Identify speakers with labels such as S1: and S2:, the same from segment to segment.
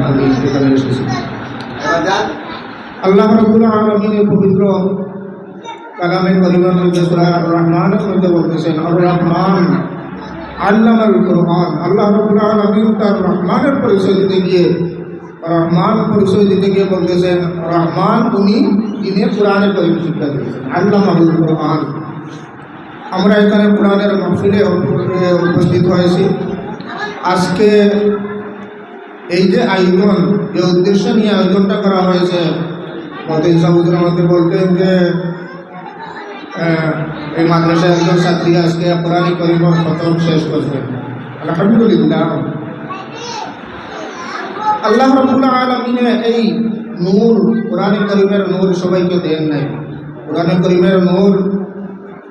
S1: আমি এখানে এসেছি। আল্লাহ রাব্বুল আলামিনের পবিত্র কালামে কারিমের মধ্যে সূরা আর রহমানের মধ্যে বলতেছেন, আর রহমান আল্লামাল কুরআন। আল্লাহ রাব্বুল আলামিন তার রহমানের পরিচয় দিতে গিয়ে বলতেছেন, রহমান উনি যিনি কোরআনের কারিম শিক্ষা দিয়েছেন, আল্লামাল কুরআন। আমরা এখানে কোরআনের মাহফিলে উপস্থিত হয়েছি। আজকে এই যে আয়োজন, যে উদ্দেশ্য নিয়ে আয়োজনটা করা হয়েছে, মতিন সাহুদের মধ্যে বলতেন যে এই মাদ্রাসায় একজন ছাত্রী আজকে কোরআন কারিম খতম শেষ করছেন। আলহামদুলিল্লাহ, আল্লাহ রাব্বুল আলামিন এই নূর, কোরআন কারিমের নূর সবাইকে দেন নাই। কোরআন কারিমের নূর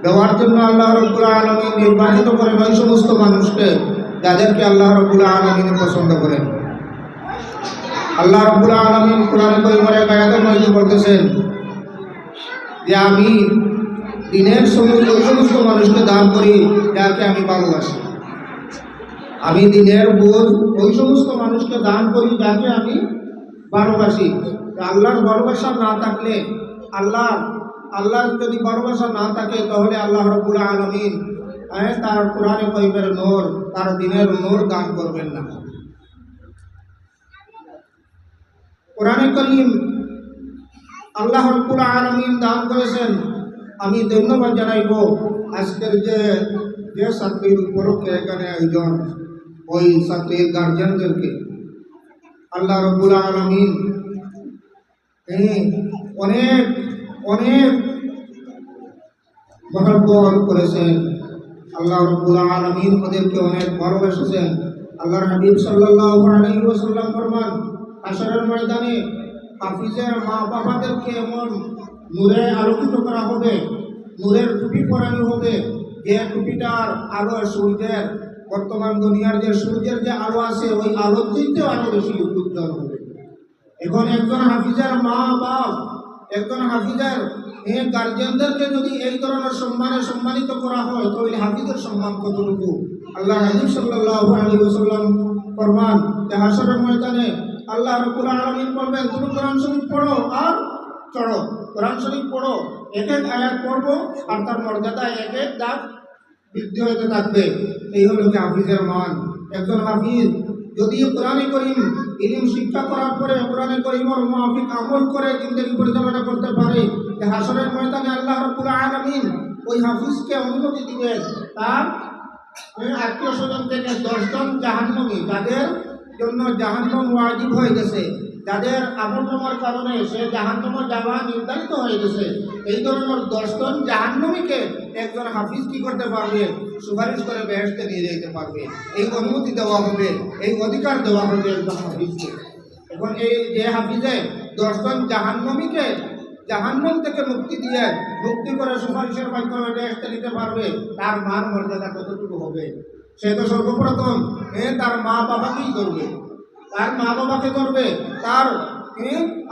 S1: দেওয়ার জন্য আল্লাহ রাব্বুল আলামিন নির্বাচিত করেন ওই সমস্ত মানুষকে যাদেরকে আল্লাহ রাব্বুল আলামিন পছন্দ করেন। আল্লাহ রাব্বুল আলামিন কোরআন কারিমের এক আয়াতের মধ্যে বলতেছেন যে আমি দিনের ওই সমস্ত মানুষকে দান করি যাকে আমি ভালোবাসি। আমি দিনের বোঝ ওই সমস্ত মানুষকে দান করি যাকে আমি ভালোবাসি। আল্লাহর ভালোবাসা না থাকলে, আল্লাহর যদি ভালোবাসা না থাকে, তাহলে আল্লাহ রাব্বুল আলামিন তার কোরআন কারিমের নূর, তার দিনের নূর দান করবেন না। কোরআন কারিম আল্লাহ রাব্বুল আলামিন দান করেছেন। আমি ধন্যবাদ জানাইব আজকের যে ছাত্রীর উপলক্ষে এখানে একজন ওই ছাত্রীর গার্জিয়ানদেরকে। আল্লাহ রাব্বুল আলামিন অনেক অনেক মহব্বত করেছেন। আল্লাহ রাব্বুল আলামিন ওদেরকে অনেক ভালোবেসেছেন। আল্লাহর হাবিব সাল্লাল্লাহু আলাইহি ওয়াসাল্লাম ফরমান, হাশরের ময়দানে হাফিজের মা বাবাদেরকে এমন নূরে আলোকিত করা হবে, নূরের টুপি পরানো হবে, যে টুপিটার আলো সূর্যের, বর্তমান দুনিয়ার যে সূর্যের যে আলো আছে ওই আলোর চেয়েও আরো বেশি উজ্জ্বল হবে। এখন একজন হাফিজের মা বাপ, একজন হাফিজের গার্জিয়ানদেরকে যদি এই ধরনের সম্মানে সম্মানিত করা হয়, তো ওই হাফিজের সম্মান কতটুকু। আল্লাহ হাবিব সাল্লাল্লাহু আলাইহি ওয়াসাল্লাম ফরমান যে হাশরের ময়দানে আল্লাহ রাব্বুল আলামিন বলবেন, তুমি কোরআন শরীফ পড়ো আর চড়ো। কোরআন শরীফ পড়ো, এক এক আয়াত পড়বো আর তার মর্যাদা এক এক ধাপ বৃদ্ধি হতে থাকবে। এই হলো কি হাফিজের মান। একজন হাফিজ যদি কোরআন কারিম ইলম শিক্ষা করার পরে কোরআন কারিমের মুআফিক আমল করে জিন্দেগি পরিচালনা করতে পারে, যে হাশরের ময়দানে আল্লাহ রাব্বুল আলামিন ওই হাফিজকে অনুমতি দিবেন তার আত্মীয় স্বজন থেকে 10 জন জাহান্নামী, যাদের জন্য জাহান্নাম ওয়াজিব হয়ে গেছে, যাদের আমলনামার কারণে সে জাহান্নামে যাওয়া নির্ধারিত হয়ে গেছে, এই ধরনের 10 জন জাহান্নামীকে একজন হাফিজ কি করতে পারবে? সুপারিশ করে বেহেশতে নিয়ে যেতে পারবে। এই অনুমতি দেওয়া হবে, এই অধিকার দেওয়া হবে একজন হাফিজকে। এখন এই যে হাফিজে 10 জন জাহান্নামীকে জাহান্নাম থেকে মুক্তি করে সুপারিশের মাধ্যমে বেহেশতে নিতে পারবে, তার মান মর্যাদা কতটুকু হবে? সে তো সর্বপ্রথম তার মা বাবাকেই ধরবে, তার মা বাবাকে ধরবে, তার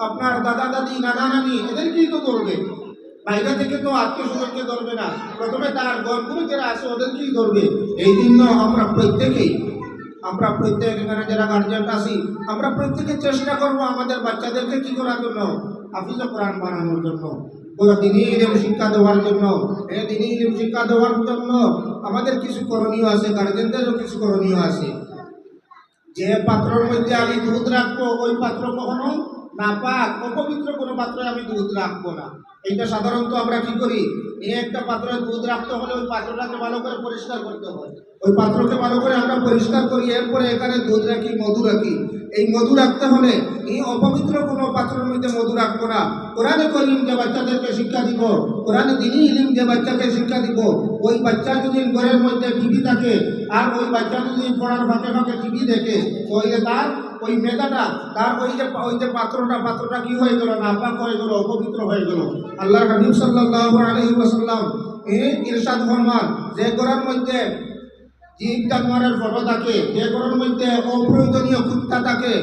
S1: আপনার দাদা দাদি নানা নানি এদেরকেই তো ধরবে। বাইরে থেকে তো আত্মীয় স্বজনকে ধরবে না, প্রথমে তার গণগুলো যারা আছে ওদেরকেই ধরবে। এই জন্য আমরা প্রত্যেক এখানে যারা গার্জিয়ান আছি, আমরা প্রত্যেকে চেষ্টা করব আমাদের বাচ্চাদেরকে কি করার জন্য? হাফিজ কোরআন বানানোর জন্য, দিনই ইলম শিক্ষা দেওয়ার জন্য। দিনই ইলম শিক্ষা দেওয়ার জন্য আমাদের কিছু করণীয় আছে, গার্জেনদেরও কিছু করণীয় আছে। যে পাত্রের মধ্যে আমি দুধ রাখবো, ওই পাত্র কখনো নাপাক অপবিত্র কোনো পাত্রে আমি দুধ রাখবো না। এইটা সাধারণত আমরা কি করি, একটা পাত্রে দুধ রাখতে হলে ওই পাত্রটাকে ভালো করে পরিষ্কার করতে হয়। ওই পাত্রকে ভালো করে আমরা পরিষ্কার করি, এরপরে এখানে দুধ রাখি, মধু রাখি। এই মধু রাখতে হলে এই অপবিত্র কোনো পাত্রের মধ্যে মধু রাখবো না। কোরআনে কারিম যে বাচ্চাদেরকে শিক্ষা দিব, কোরআনে দ্বীনি ইলম যে বাচ্চাকে শিক্ষা দিব, ওই বাচ্চা যদি ঘরের মধ্যে টিভি থাকে আর ওই বাচ্চা যদি পড়ার ফাঁকে ফাঁকে টিভি দেখে, তাহলে তার ওই মেধাটা, তার ওই যে পাত্রটা কি হয়ে গেল? নাপাক হয়ে গেল, অপবিত্র হয়ে গেল। আল্লাহর হাবিব সাল্লাল্লাহু আলাইহি ওয়াসাল্লাম ইরশাদ ফরমান, যে ঘরের মধ্যে জীব জানোয়ারের ফটো থাকে, যে ঘরের মধ্যে অপ্রয়োজনীয় কুত্তা থাকে,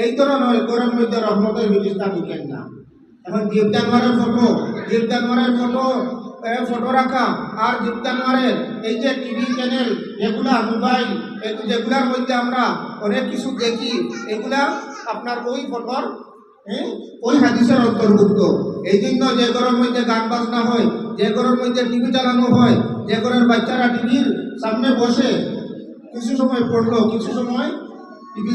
S1: এই ধরনের ঘরের মধ্যে রহমতের ফেরেশতা ঢুকেন না। এখন জীব জানোয়ারের ফটো রাখা আর জীব জানোয়ারের এই যে টিভি চ্যানেল, এগুলা মোবাইল, যেগুলার মধ্যে আমরা অনেক কিছু দেখি, এগুলা আপনার ওই ফটোর ওই হাদিসের অন্তর্ভুক্ত। এই জন্য যে ঘরের মধ্যে গান বাজনা হয়, যে ঘরের মধ্যে টিভি চালানো হয়, যে ঘরের বাচ্চারা টিভির সামনে বসে কিছু সময় পড়লো, কিছু সময় টিভি